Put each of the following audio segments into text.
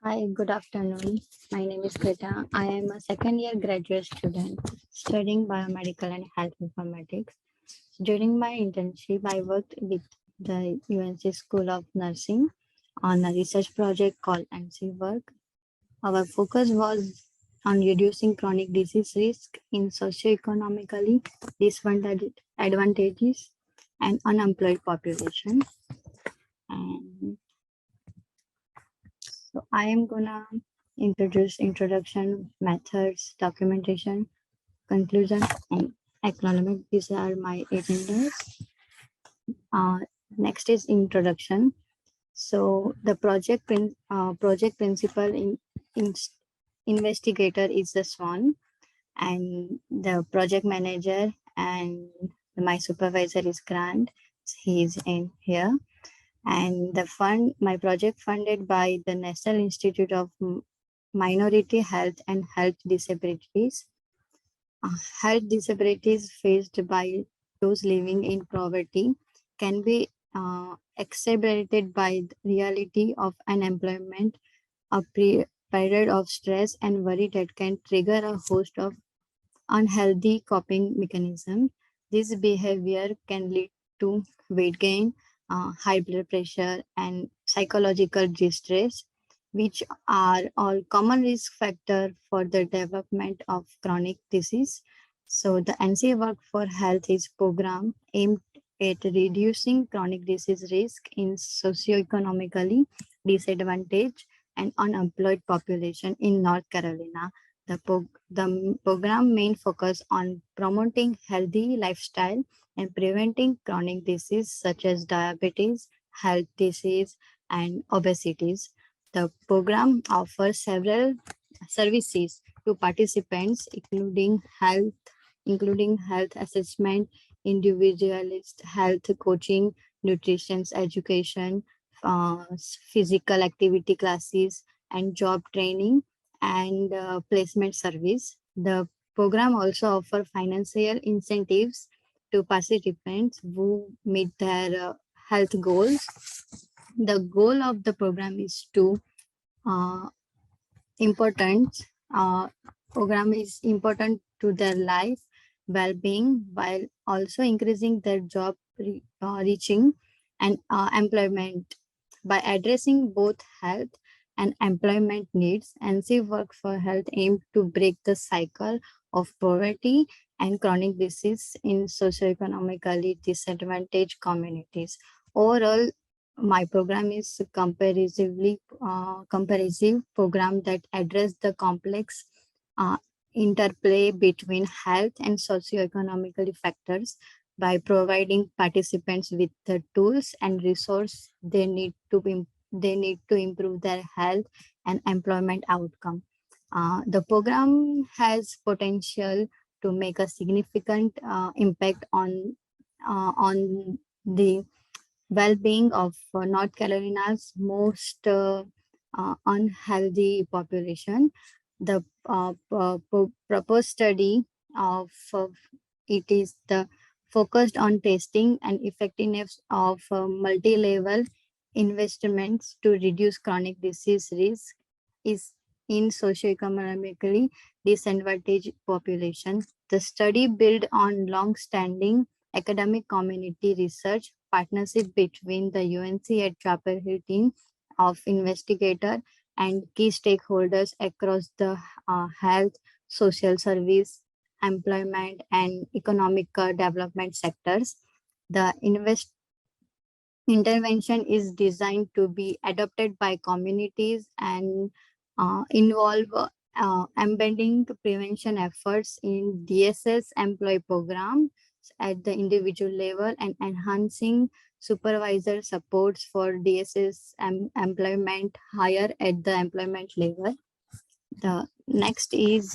Hi, good afternoon. My name is Ghata. I am a second year graduate student studying biomedical and health informatics. During my internship, I worked with the UNC School of Nursing on a research project called NC Work. Our focus was on reducing chronic disease risk in socioeconomically disadvantages and unemployed population. And so I am gonna introduce introduction, methods, documentation, conclusion, and acknowledgement. These are my agendas. Uh, Next is introduction. So the project principal in investigator is the Swan, and the project manager and my supervisor is Grant. He's in here, and the fund my project funded by the National Institute of Minority Health and Health Disabilities. Health disabilities faced by those living in poverty can be exacerbated by the reality of unemployment, a period of stress and worry that can trigger a host of unhealthy coping mechanisms. This behavior can lead to weight gain, high blood pressure, and psychological distress, which are all common risk factors for the development of chronic disease. So, the NCA Work for Health is program aimed at reducing chronic disease risk in socioeconomically disadvantaged and unemployed population in North Carolina. The program main focus on promoting healthy lifestyle and preventing chronic disease such as diabetes, heart disease, and obesities. The program offers several services to participants, including health assessment, individualist health coaching, nutrition education, physical activity classes, and job training and placement service. The program also offers financial incentives to participants who meet their health goals. The goal of the program is to uh, important program is important to their life well-being while also increasing their job reaching and employment by addressing both health and employment needs. NC Work for Health aim to break the cycle of poverty and chronic disease in socioeconomically disadvantaged communities. Overall, my program is comparative program that address the complex uh, interplay between health and socioeconomical factors by providing participants with the tools and resources they need to improve their health and employment outcome. The program has potential to make a significant impact on the well-being of North Carolina's most unhealthy population. The proposed study of it is the focused on testing and effectiveness of multi-level investments to reduce chronic disease risk is in socioeconomically disadvantaged population. The study built on long-standing academic community research partnership between the UNC at Chapel Hill team of investigator and key stakeholders across the health, social service, employment, and economic development sectors. The intervention is designed to be adopted by communities and involve embedding prevention efforts in DSS employee programs at the individual level and enhancing supervisor supports for DSS employment higher at the employment level. The next is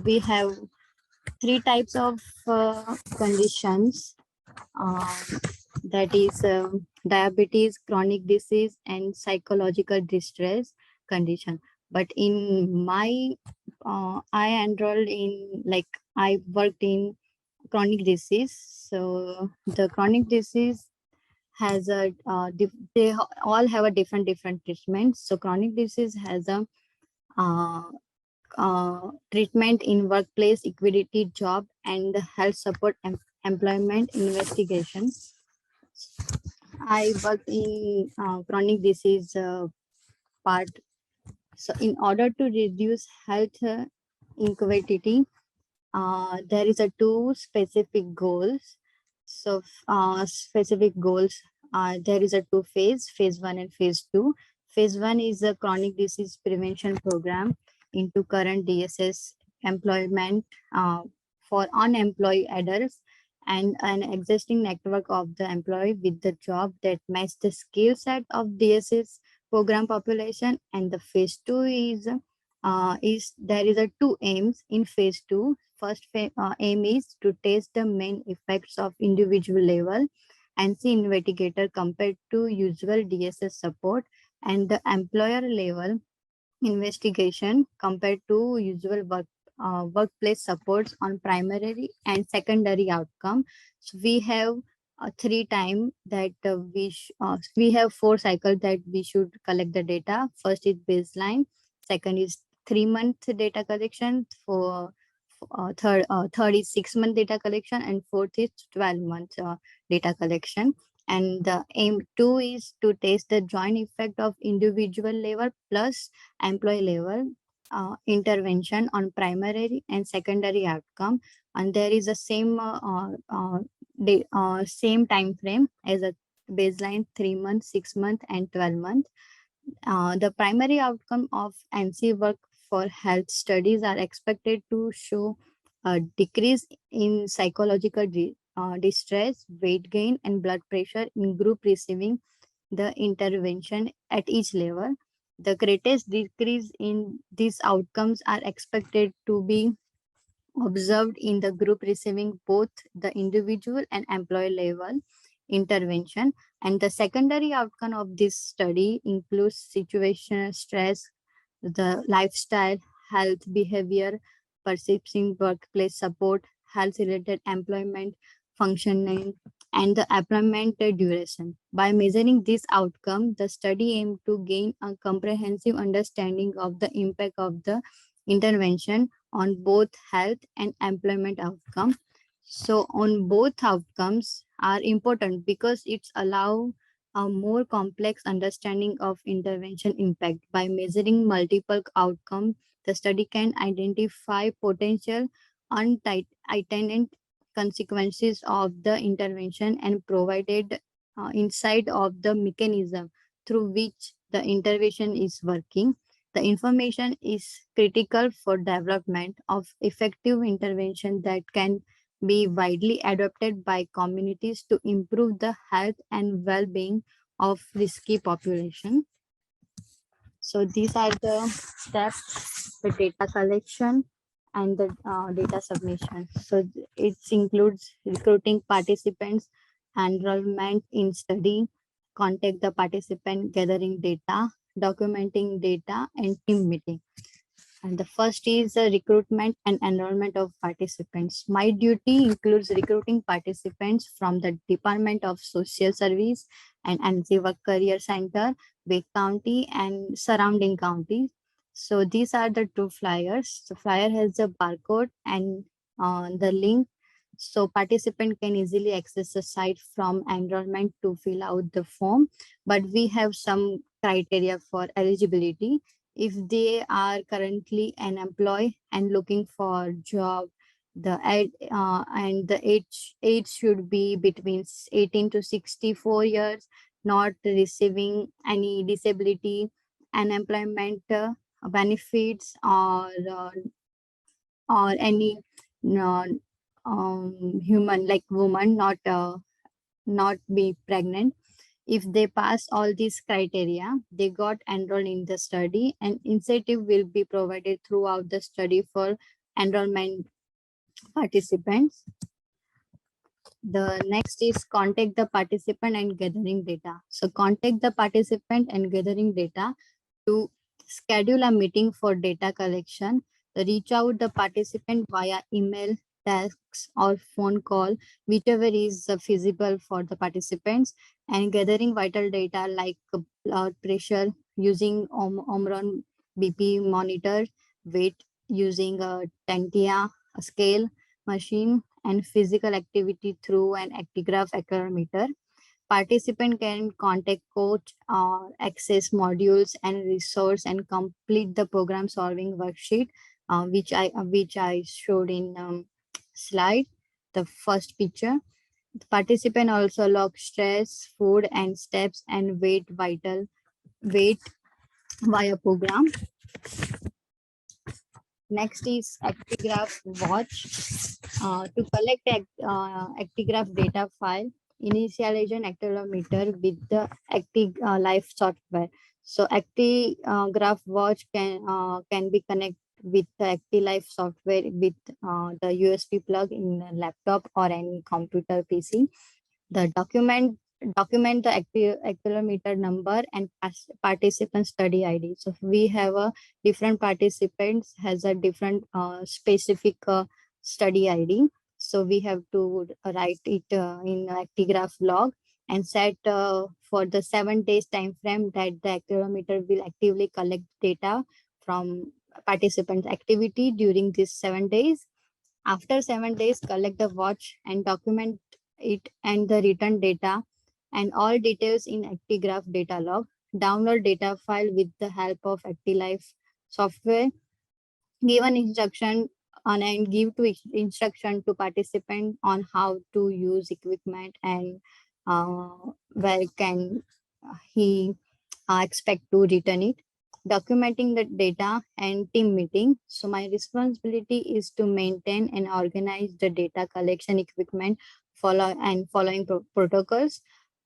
we have three types of conditions, uh, that is diabetes, chronic disease, and psychological distress condition. But in my I enrolled in, like, I worked in chronic disease. So the chronic disease has a all have a different treatment. So chronic disease has a uh, treatment in workplace equity, job and health support, employment investigation. I work in chronic disease part. So in order to reduce health inequality, there is a two specific goals. So specific goals, there is a two phase one and phase two. Phase one is a chronic disease prevention program into current DSS employment for unemployed adults and an existing network of the employee with the job that match the skill set of DSS program population. And the phase two is there is a two aims in phase two. First aim is to test the main effects of individual level and see investigator compared to usual DSS support, and the employer level investigation compared to usual workplace supports on primary and secondary outcome. So we have three time that we have four cycles that we should collect the data. First is baseline, second is 3 month data collection, for third is 6 month data collection, and fourth is 12 months data collection. And the aim two is to test the joint effect of individual level plus employee level intervention on primary and secondary outcome. And there is a same time frame as a baseline, 3 month, 6 month and 12 month. The primary outcome of NC work for health studies are expected to show a decrease in psychological distress, weight gain, and blood pressure in group receiving the intervention at each level. The greatest decrease in these outcomes are expected to be observed in the group receiving both the individual and employee level intervention. And the secondary outcome of this study includes situational stress, the lifestyle, health behavior, perceiving workplace support, health related employment functioning, and the employment duration. By measuring this outcome, the study aimed to gain a comprehensive understanding of the impact of the intervention on both health and employment outcome. So on both outcomes are important because it's allow a more complex understanding of intervention impact. By measuring multiple outcomes, the study can identify potential unintended consequences of the intervention and provided insight of the mechanism through which the intervention is working. The information is critical for development of effective intervention that can be widely adopted by communities to improve the health and well-being of risky population. So these are the steps: the data collection and the data submission. So it includes recruiting participants, enrollment in study, contact the participant, gathering data, documenting data, and team meeting. And the first is the recruitment and enrollment of participants. My duty includes recruiting participants from the Department of Social Service and Anziva Career Center, Bay County, and surrounding counties. So these are the two flyers. The flyer has a barcode and the link. So participant can easily access the site from enrollment to fill out the form. But we have some criteria for eligibility. If they are currently unemployed and looking for job, the age should be between 18 to 64 years, not receiving any disability, unemployment benefits, or any non human like woman, not be pregnant. If they pass all these criteria, they got enrolled in the study, and incentive will be provided throughout the study for enrollment participants. The next is contact the participant and gathering data. So contact the participant and gathering data to schedule a meeting for data collection. Reach out the participant via email, tasks or phone call, whichever is feasible for the participants, and gathering vital data like blood pressure using Omron BP monitor, weight using a Tantia scale machine, and physical activity through an actigraph accelerometer. Participant can contact coach or access modules and resource and complete the program solving worksheet, which I showed in slide, the first picture. The participant also log stress, food, and steps and weight via program. Next is Actigraph Watch. To collect Actigraph data file, initialize an accelerometer with the Life software. So Actigraph Watch can be connected with the ActiLife software with the USB plug in a laptop or any computer PC. The document the accelerometer number and participant study ID. So we have a different participants has a different specific study ID. So we have to write it in actigraph log and set for the 7 days time frame that the accelerometer will actively collect data from participants activity during these 7 days. After 7 days, collect the watch and document it and the return data and all details in ActiGraph data log. Download data file with the help of ActiLife software. Give an instruction on and give to instruction to participant on how to use equipment and uh, where can he expect to return it. Documenting the data and team meeting. So my responsibility is to maintain and organize the data collection equipment, following protocols,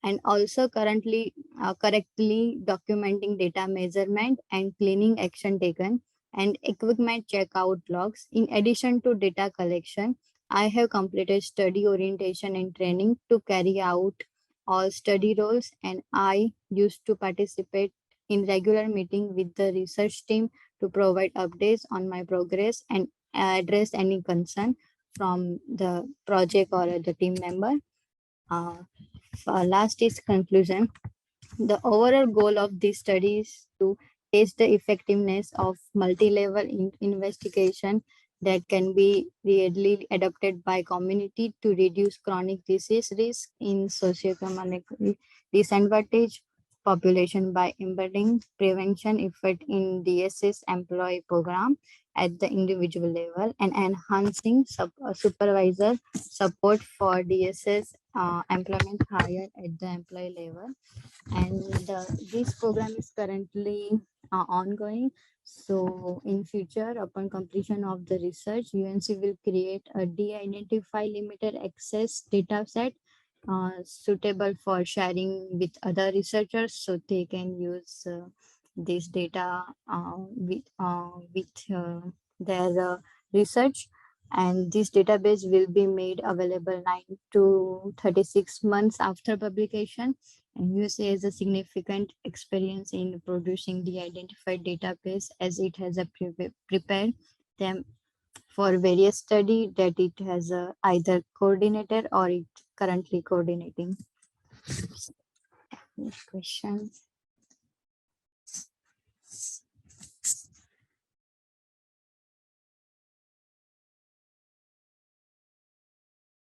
and also correctly documenting data measurement and cleaning action taken and equipment checkout logs. In addition to data collection, I have completed study orientation and training to carry out all study roles, and I used to participate in regular meeting with the research team to provide updates on my progress and address any concern from the project or the team member. Uh, Last is conclusion. The overall goal of this study is to test the effectiveness of multi-level investigation that can be readily adopted by community to reduce chronic disease risk in socioeconomically disadvantaged population by embedding prevention effort in DSS employee program at the individual level and enhancing supervisor support for DSS employment higher at the employee level. And this program is currently ongoing. So in future, upon completion of the research, UNC will create a de-identify limited access data set suitable for sharing with other researchers so they can use this data with their research. And this database will be made available 9 to 36 months after publication, and USA has a significant experience in producing the identified database as it has prepared them for various study that it has either coordinated or it currently coordinating. Next question.